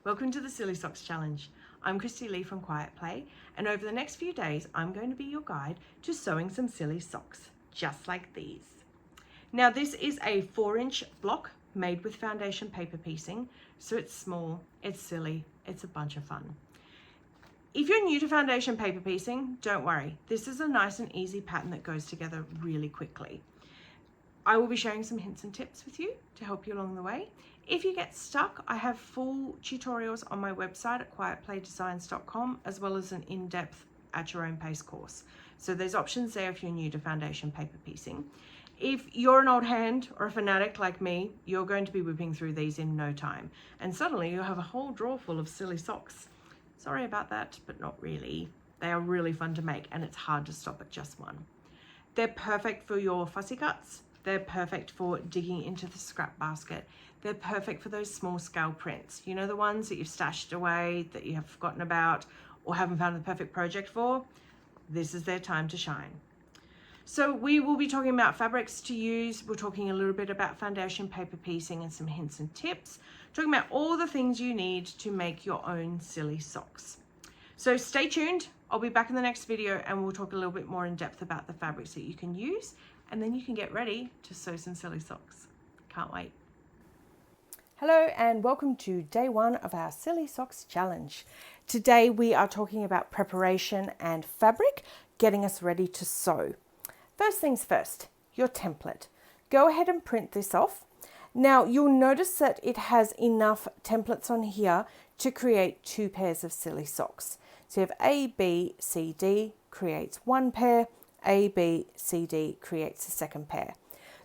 Welcome to the Silly Socks Challenge. I'm Christy Lee from Quiet Play, and over the next few days I'm going to be your guide to sewing some silly socks, just like these. Now this is a 4-inch block made with foundation paper piecing, so it's small, it's silly, it's a bunch of fun. If you're new to foundation paper piecing, don't worry. This is a nice and easy pattern that goes together really quickly. I will be sharing some hints and tips with you to help you along the way. If you get stuck, I have full tutorials on my website at quietplaydesigns.com, as well as an in-depth at your own pace course. So there's options there if you're new to foundation paper piecing. If you're an old hand or a fanatic like me, you're going to be whipping through these in no time. And suddenly you'll have a whole drawer full of silly socks. Sorry about that, but not really. They are really fun to make and it's hard to stop at just one. They're perfect for your fussy cuts. They're perfect for digging into the scrap basket. They're perfect for those small scale prints. You know, the ones that you've stashed away, that you have forgotten about, or haven't found the perfect project for? This is their time to shine. So we will be talking about fabrics to use. We're talking a little bit about foundation paper piecing and some hints and tips. Talking about all the things you need to make your own silly socks. So stay tuned. I'll be back in the next video and we'll talk a little bit more in depth about the fabrics that you can use, and then you can get ready to sew some silly socks. Can't wait. Hello and welcome to day 1 of our Silly Socks Challenge. Today we are talking about preparation and fabric, getting us ready to sew. First things first, your template. Go ahead and print this off. Now you'll notice that it has enough templates on here to create 2 pairs of silly socks. So you have A, B, C, D creates 1 pair, A, B, C, D creates a 2nd pair.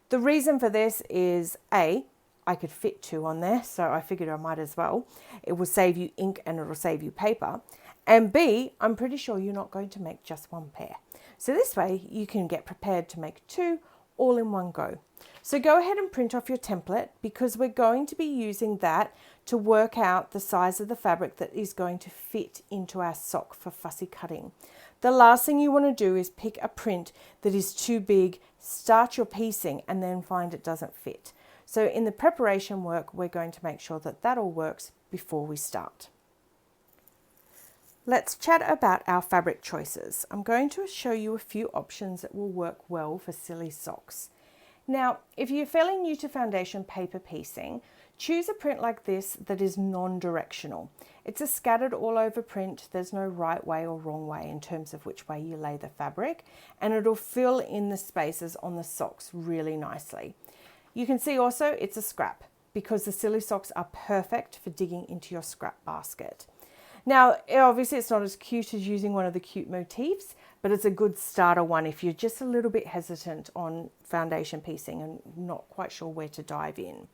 The reason for this is A, I could fit 2 on there, so I figured I might as well. It will save you ink and it will save you paper. And B, I'm pretty sure you're not going to make just 1 pair. So this way you can get prepared to make 2 all in one go. So go ahead and print off your template because we're going to be using that to work out the size of the fabric that is going to fit into our sock for fussy cutting. The last thing you want to do is pick a print that is too big, start your piecing and then find it doesn't fit. So in the preparation work, we're going to make sure that that all works before we start. Let's chat about our fabric choices. I'm going to show you a few options that will work well for silly socks. Now, if you're fairly new to foundation paper piecing, choose a print like this that is non-directional. It's a scattered all over print. There's no right way or wrong way in terms of which way you lay the fabric, and it'll fill in the spaces on the socks really nicely. You can see also it's a scrap because the silly socks are perfect for digging into your scrap basket. Now, obviously it's not as cute as using one of the cute motifs, but it's a good starter one if you're just a little bit hesitant on foundation piecing and not quite sure where to dive in.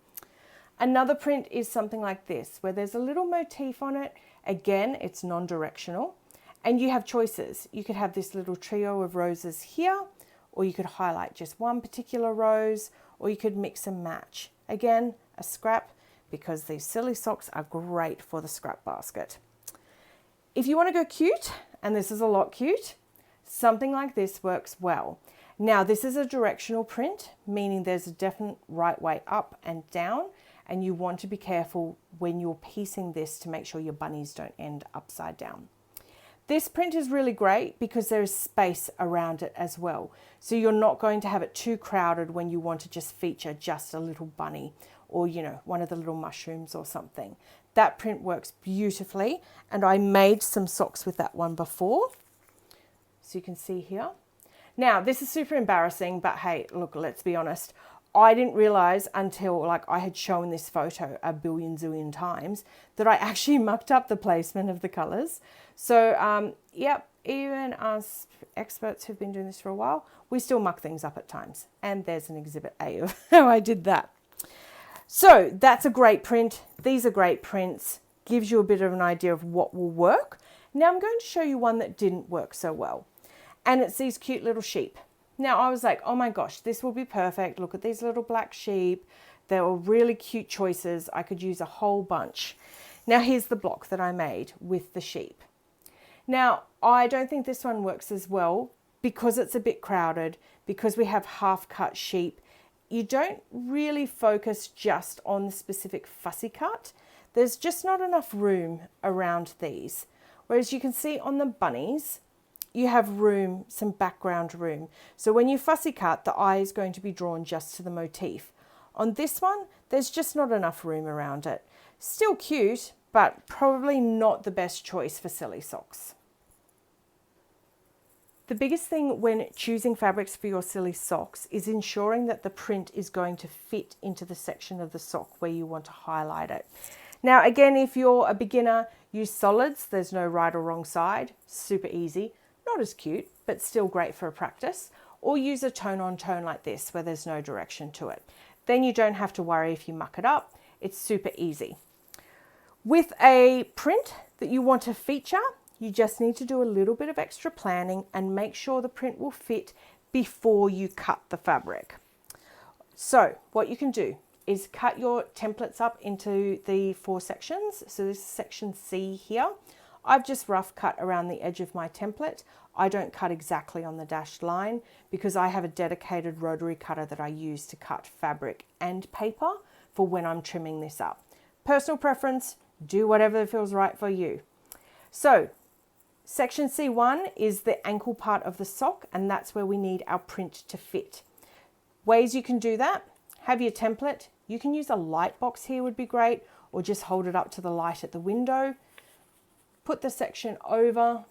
Another print is something like this, where there's a little motif on it. Again, it's non-directional, and you have choices. You could have this little trio of roses here, or you could highlight just one particular rose, or you could mix and match. Again, a scrap, because these silly socks are great for the scrap basket. If you want to go cute, and this is a lot cute, something like this works well. Now, this is a directional print, meaning there's a definite right way up and down, and you want to be careful when you're piecing this to make sure your bunnies don't end upside down. This print is really great because there is space around it as well. So you're not going to have it too crowded when you want to just feature just a little bunny or, you know, one of the little mushrooms or something. That print works beautifully, and I made some socks with that one before. So you can see here. Now, this is super embarrassing, but hey, look, let's be honest. I didn't realize until I had shown this photo a billion zillion times that I actually mucked up the placement of the colors. So, yep, even us experts who've been doing this for a while, we still muck things up at times. And there's an exhibit A of how I did that. So that's a great print. These are great prints. Gives you a bit of an idea of what will work. Now I'm going to show you one that didn't work so well. And it's these cute little sheep. Now I was like, oh my gosh, this will be perfect. Look at these little black sheep. They were really cute choices. I could use a whole bunch. Now here's the block that I made with the sheep. Now I don't think this one works as well because it's a bit crowded, because we have half cut sheep. You don't really focus just on the specific fussy cut. there's just not enough room around these. Whereas you can see on the bunnies, you have room, some background room. So when you fussy cut, the eye is going to be drawn just to the motif. On this one, there's just not enough room around it. Still cute, but probably not the best choice for silly socks. The biggest thing when choosing fabrics for your silly socks is ensuring that the print is going to fit into the section of the sock where you want to highlight it. Now, again, if you're a beginner, use solids. There's no right or wrong side. Super easy. Not as cute, but still great for a practice. Or use a tone on tone like this where there's no direction to it. Then you don't have to worry if you muck it up. It's super easy. With a print that you want to feature, you just need to do a little bit of extra planning and make sure the print will fit before you cut the fabric. So what you can do is cut your templates up into the 4 sections. So this is section C here. I've just rough cut around the edge of my template. I don't cut exactly on the dashed line because I have a dedicated rotary cutter that I use to cut fabric and paper for when I'm trimming this up. Personal preference, do whatever feels right for you. So section C1 is the ankle part of the sock, and that's where we need our print to fit. Ways you can do that: have your template. You can use a light box here would be great, or just hold it up to the light at the window. Put the section over,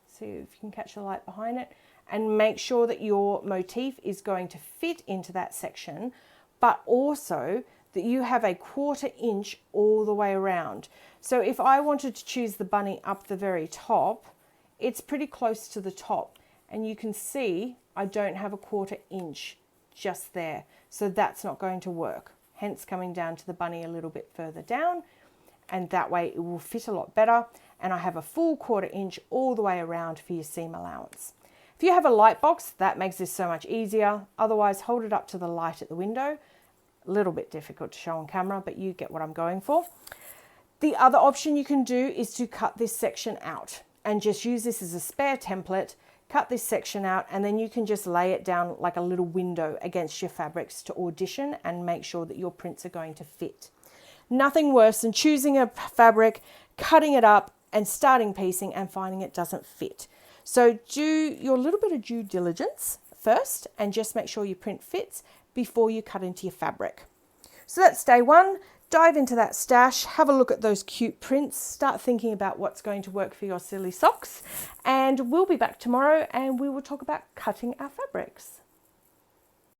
see if you can catch the light behind it, and make sure that your motif is going to fit into that section, but also that you have a 1/4 inch all the way around. So if I wanted to choose the bunny up the very top, it's pretty close to the top, and you can see I don't have a 1/4 inch just there, so that's not going to work, hence coming down to the bunny a little bit further down, and that way it will fit a lot better, and I have a full 1/4 inch all the way around for your seam allowance. If you have a light box, that makes this so much easier. Otherwise, hold it up to the light at the window. A little bit difficult to show on camera, but you get what I'm going for. The other option you can do is to cut this section out and just use this as a spare template. Cut this section out, and then you can just lay it down like a little window against your fabrics to audition and make sure that your prints are going to fit. Nothing worse than choosing a fabric, cutting it up and starting piecing and finding it doesn't fit. So do your little bit of due diligence first and just make sure your print fits before you cut into your fabric. So that's day 1. Dive into that stash, have a look at those cute prints, start thinking about what's going to work for your silly socks, and we'll be back tomorrow and we will talk about cutting our fabrics.